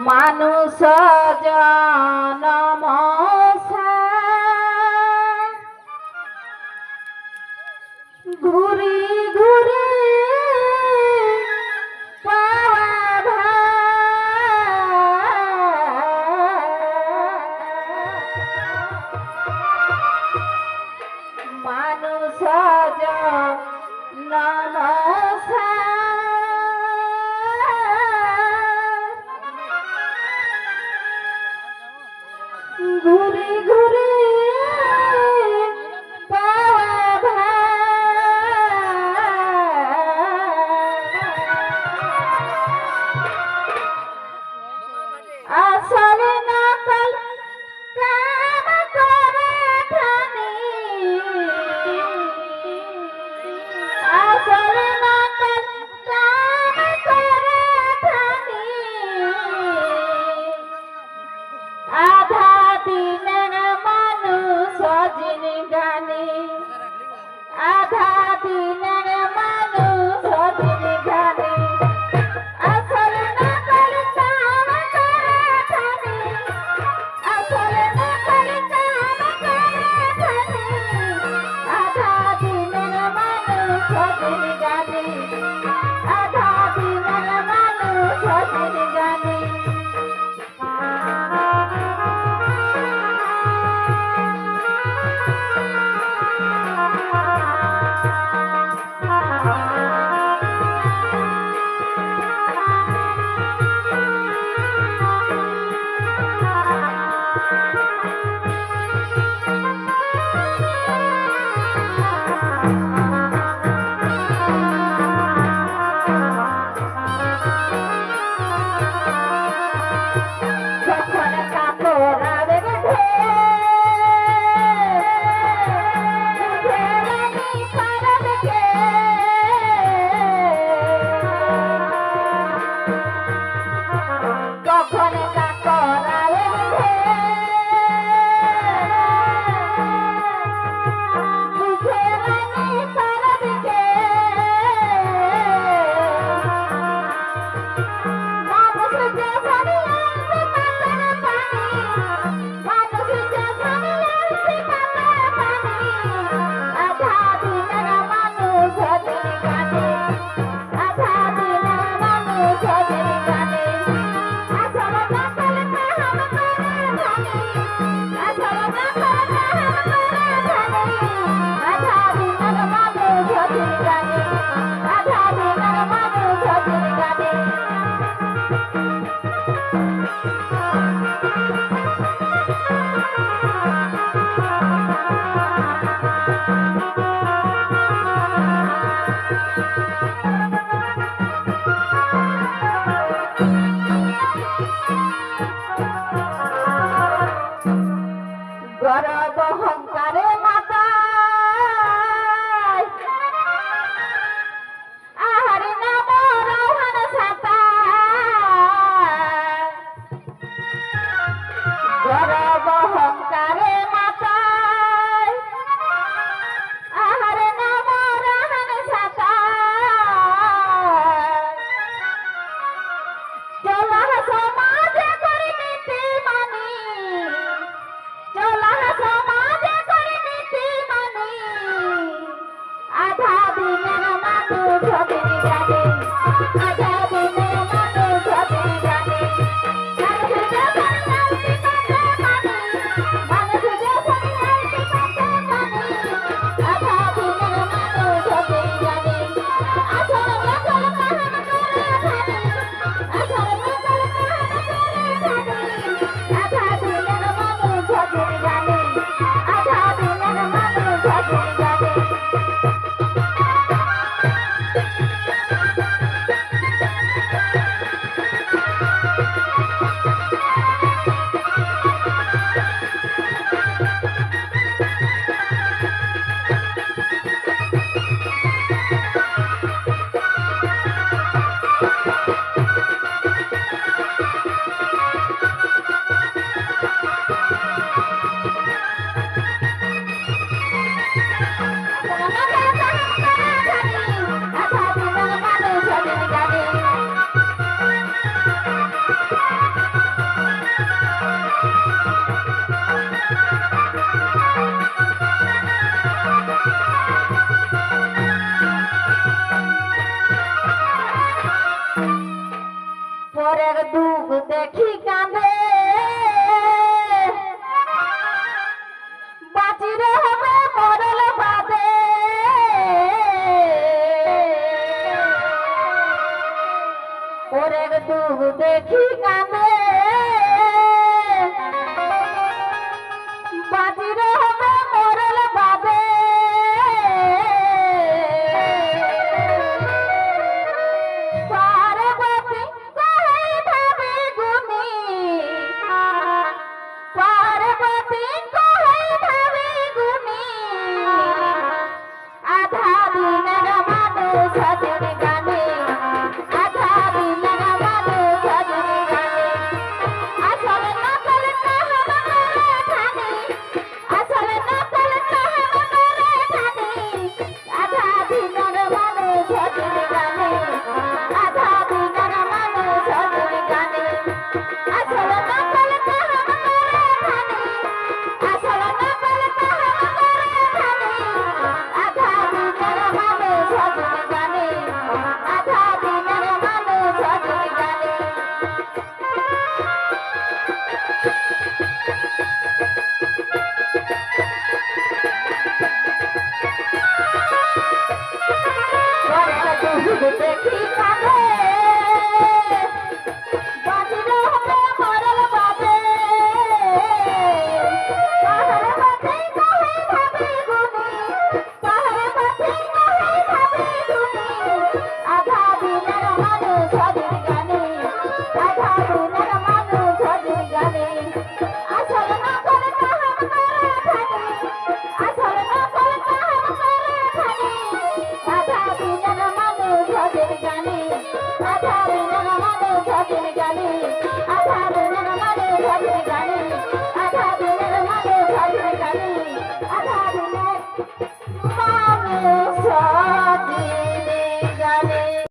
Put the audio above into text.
মানুষ জনম ঘুরি ঘুরি পাওয়া মানুষ জনম ঘুরি ঘুরি পাওয়া আসলে নকল কাম করে ঠানি আসলে নকল কাম করে ঠানি আধা দিনের দুঃখ দেখি কাঁদে বাঁচিরে হবে মরল বাদে ওরে দুঃখ দেখি কাঁদে বাঁচিরে হবে মরল বাদে পার্বতী কহে ভাবে গুনি পার্বতী কহে ভাবে গুনি আধা দিনের মানুষ হাজির গানে আধা দিনের মানুষ হাজির গানে আসলে নকল কাহাম করে ঠানি আসলে নকল কাহাম করে ঠানি আধা দিনের মানুষ হাজির গানে আধা দিনের মানুষ হাজির গানে আসলে নকল কাহাম করে ঠানি আসলে নকল কাহাম করে ঠানি আধা দিনের মানুষ হাজির গানে আধা দিনের মানুষ হাজির গানে দেখি কাঁদে বাঁচিলে হবে মরল বাদে পাহাড়ে পথে কহে ভাবে গুনি পাহাড়ে পথে কহে ভাবে গুনি আধা দিনের মানুষ হাজির গানে আধা দিনের মানুষ হাজির গানে আসলে নকল কাহাম করে ঠানি আসলে